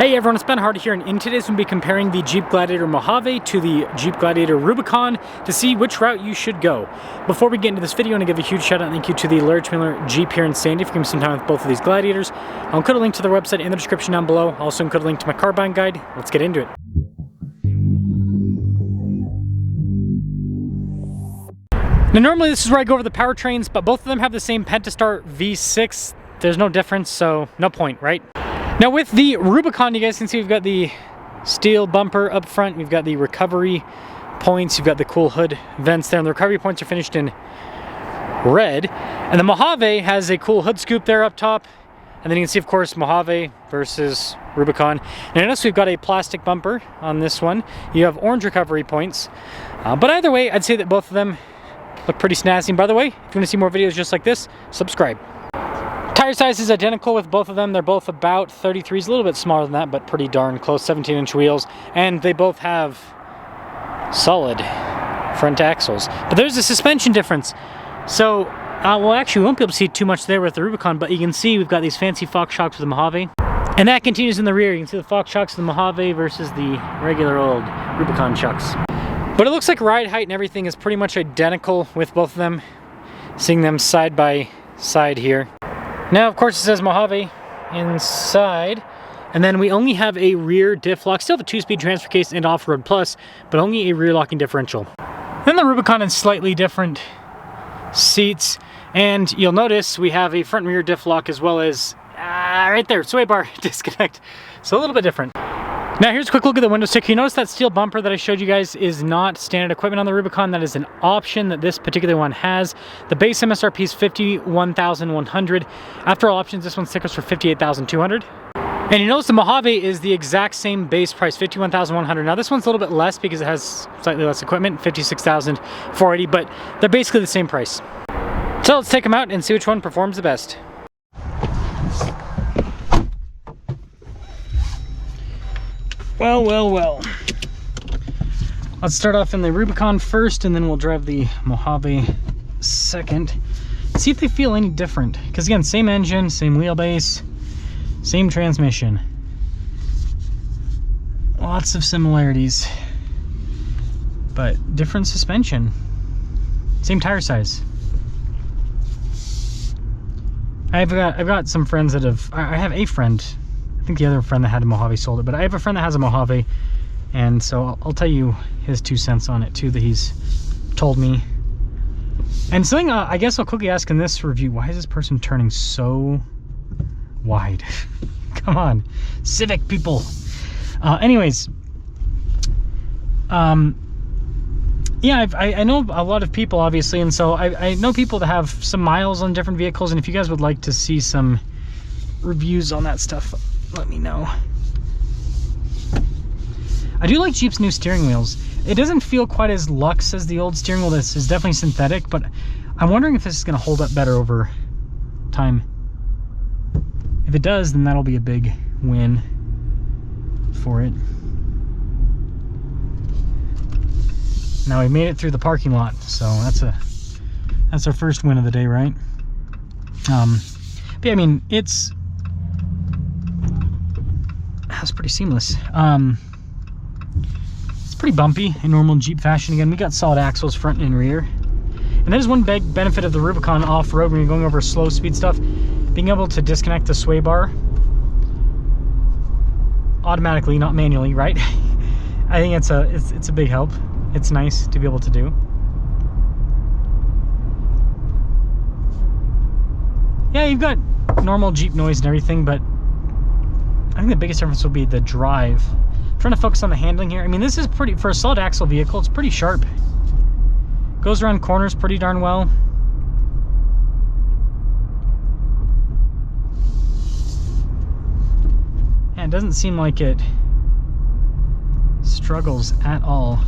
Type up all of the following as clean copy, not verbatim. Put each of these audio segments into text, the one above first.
Hey everyone, it's Ben Hardy here, and in today's we'll be comparing the Jeep Gladiator Mojave to the Jeep Gladiator Rubicon to see which route you should go. Before we get into this video, I want to give a huge shout out and thank you to the Larry Miller Jeep here in Sandy for giving me some time with both of these Gladiators. I'll include a link to their website in the description down below. I'll also include a link to my car buying guide. Let's get into it. Now normally this is where I go over the powertrains, but both of them have the same Pentastar V6. There's no difference, so no point, right? Now with the Rubicon, you guys can see we've got the steel bumper up front, we've got the recovery points, you've got the cool hood vents there, and the recovery points are finished in red. And the Mojave has a cool hood scoop there up top, and then you can see, of course, Mojave versus Rubicon. And notice we've got a plastic bumper on this one. You have orange recovery points, but either way, I'd say that both of them look pretty snazzy. And by the way, if you want to see more videos just like this, subscribe. Tire size is identical with both of them. They're both about 33s, a little bit smaller than that, but pretty darn close, 17-inch wheels. And they both have solid front axles. But there's a suspension difference. So, well, actually, we won't be able to see too much there with the Rubicon, but you can see we've got these fancy Fox shocks with the Mojave. And that continues in the rear. You can see the Fox shocks of the Mojave versus the regular old Rubicon shocks. But it looks like ride height and everything is pretty much identical with both of them. Seeing them side by side here. Now, of course, it says Mojave inside, and then we only have a rear diff lock. Still have a 2-speed transfer case and off-road plus, but only a rear locking differential. Then the Rubicon has slightly different seats, and you'll notice we have a front and rear diff lock as well as right there, sway bar disconnect. So a little bit different. Now here's a quick look at the window sticker. You notice that steel bumper that I showed you guys is not standard equipment on the Rubicon. That is an option that this particular one has. The base MSRP is $51,100. After all options, this one stickers for $58,200. And you notice the Mojave is the exact same base price, $51,100. Now this one's a little bit less because it has slightly less equipment, $56,480, but they're basically the same price. So let's take them out and see which one performs the best. Well. Let's start off in the Rubicon first, and then we'll drive the Mojave second. See if they feel any different. Because again, same engine, same wheelbase, same transmission. Lots of similarities. But different suspension. Same tire size. I've got some friends that have... I have a friend... I think the other friend that had a Mojave sold it, but I have a friend that has a Mojave, and so I'll tell you his 2 cents on it too that he's told me. And something I guess I'll quickly ask in this review, why is this person turning so wide? Come on, civic people. Anyways, yeah, I know a lot of people obviously, and so I know people that have some miles on different vehicles, and if you guys would like to see some reviews on that stuff, let me know. I do like Jeep's new steering wheels. It doesn't feel quite as luxe as the old steering wheel. This is definitely synthetic, but I'm wondering if this is going to hold up better over time. If it does, then that'll be a big win for it. Now we made it through the parking lot, so that's our first win of the day, right? But yeah, I mean, it's pretty seamless. It's pretty bumpy in normal Jeep fashion. Again, we got solid axles front and rear. And there's one big benefit of the Rubicon off-road when you're going over slow speed stuff, being able to disconnect the sway bar automatically, not manually, right? I think it's a big help. It's nice to be able to do. Yeah, you've got normal Jeep noise and everything, but I think the biggest difference will be the drive. I'm trying to focus on the handling here. I mean, this is pretty, for a solid axle vehicle, it's pretty sharp. Goes around corners pretty darn well. And it doesn't seem like it struggles at all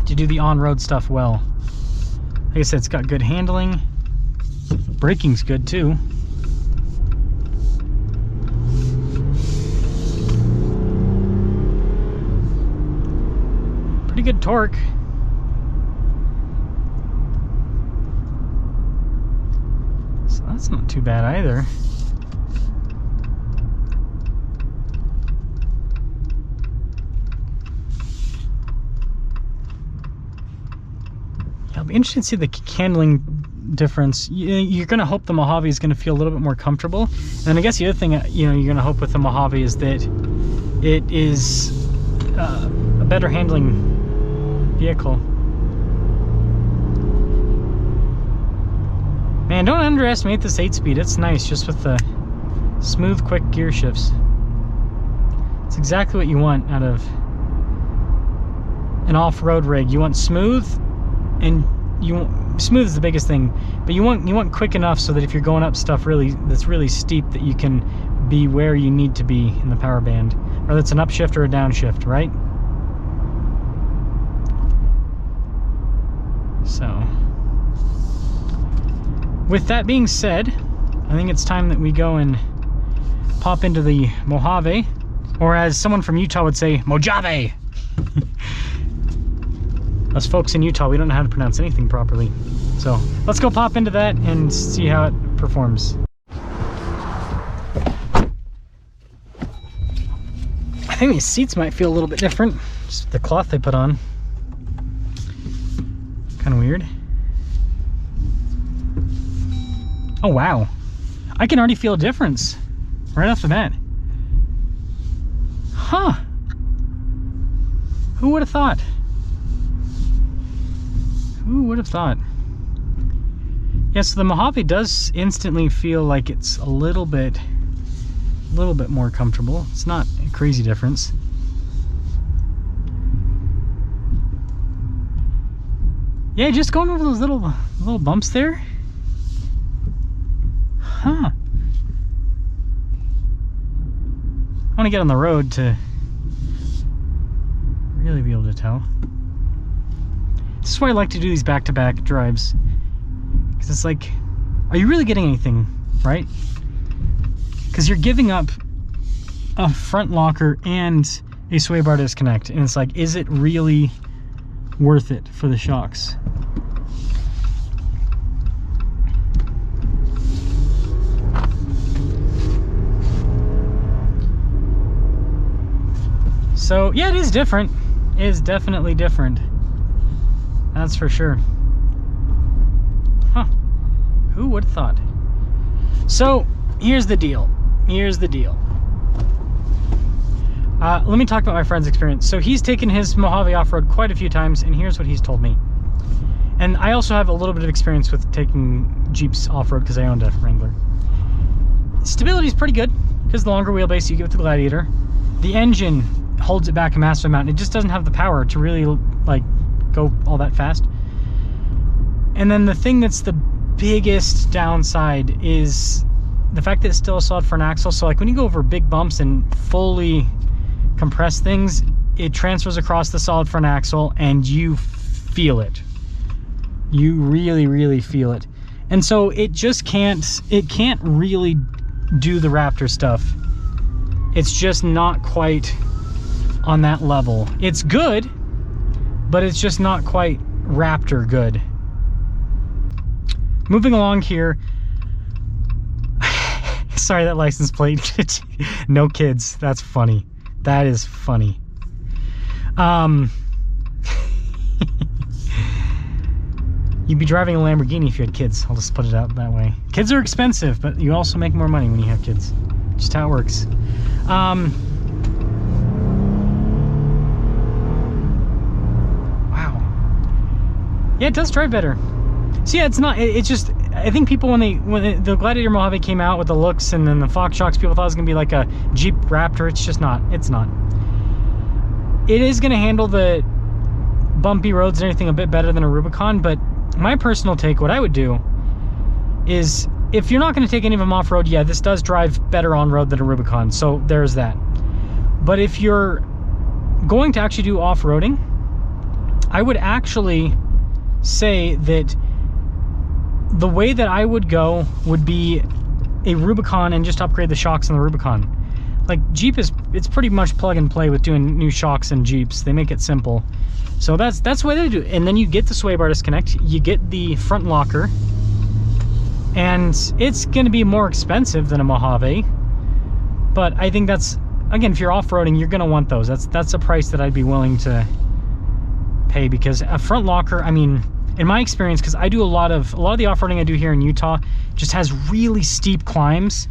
to do the on-road stuff well. Like I said, it's got good handling. Braking's good too. Pretty good torque. So that's not too bad either. be interested to see the handling difference. You're going to hope the Mojave is going to feel a little bit more comfortable. And I guess the other thing, you know, you're going to hope with the Mojave is that it is a better handling vehicle. Man, don't underestimate this 8-speed. It's nice just with the smooth, quick gear shifts. It's exactly what you want out of an off-road rig. You want smooth, and smooth is the biggest thing, but you want quick enough so that if you're going up stuff that's really steep, that you can be where you need to be in the power band, whether it's an upshift or a downshift, right? So, with that being said, I think it's time that we go and pop into the Mojave, or as someone from Utah would say, Mojave. Us folks in Utah, we don't know how to pronounce anything properly. So let's go pop into that and see how it performs. I think these seats might feel a little bit different. Just the cloth they put on. Kind of weird. Oh wow. I can already feel a difference right off the bat. Huh. Who would have thought? Who would have thought? Yeah, so the Mojave does instantly feel like it's a little bit more comfortable. It's not a crazy difference. Yeah, just going over those little bumps there. Huh. I want to get on the road to really be able to tell. This is why I like to do these back-to-back drives, because it's like, are you really getting anything, right? Because you're giving up a front locker and a sway bar disconnect, and it's like, is it really worth it for the shocks? So yeah, it is different. It is definitely different. That's for sure. Huh. Who would have thought? So, here's the deal. Here's the deal. Let me talk about my friend's experience. So, he's taken his Mojave off-road quite a few times, and here's what he's told me. And I also have a little bit of experience with taking Jeeps off-road because I owned a Wrangler. Stability is pretty good because the longer wheelbase you get with the Gladiator. The engine holds it back a massive amount. It just doesn't have the power to really, like, go all that fast. And then the thing that's the biggest downside is the fact that it's still a solid front axle. So like when you go over big bumps and fully compress things, it transfers across the solid front axle and you feel it. You really feel it. And so it just can't really do the Raptor stuff. It's just not quite on that level. It's good, but it's just not quite Raptor good. Moving along here. Sorry, that license plate. No kids. That's funny. That is funny. You'd be driving a Lamborghini if you had kids. I'll just put it out that way. Kids are expensive, but you also make more money when you have kids. Just how it works. Yeah, it does drive better. So yeah, it's not, it's just, I think people when the Gladiator Mojave came out with the looks and then the Fox shocks, people thought it was gonna be like a Jeep Raptor. It's just not, it's not. It is gonna handle the bumpy roads and everything a bit better than a Rubicon, but my personal take, what I would do is, if you're not gonna take any of them off-road, yeah, this does drive better on-road than a Rubicon, so there's that. But if you're going to actually do off-roading, I would actually say that the way that I would go would be a Rubicon and just upgrade the shocks on the Rubicon. Like Jeep it's pretty much plug and play with doing new shocks and Jeeps. They make it simple. So that's the way they do it. And then you get the sway bar disconnect, you get the front locker, and it's going to be more expensive than a Mojave. But I think that's, again, if you're off-roading, you're going to want those. That's a price that I'd be willing to pay, because a front locker, I mean, in my experience, because I do a lot of the off-roading I do here in Utah just has really steep climbs.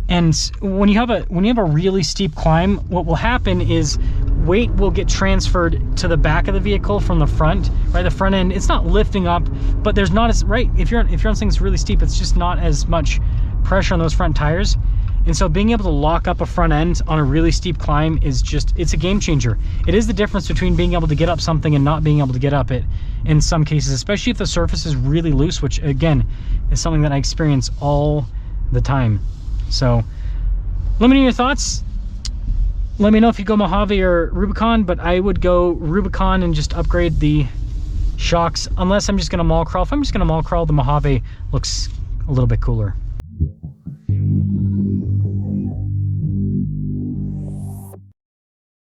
And when you have a really steep climb, what will happen is weight will get transferred to the back of the vehicle from the front, right? The front end, it's not lifting up, but there's not as, right? If you're on something that's really steep, it's just not as much pressure on those front tires. And so being able to lock up a front end on a really steep climb is just, it's a game changer. It is the difference between being able to get up something and not being able to get up it in some cases, especially if the surface is really loose, which again, is something that I experience all the time. So let me know your thoughts. Let me know if you go Mojave or Rubicon, but I would go Rubicon and just upgrade the shocks, unless I'm just gonna mall crawl. If I'm just gonna mall crawl, the Mojave looks a little bit cooler.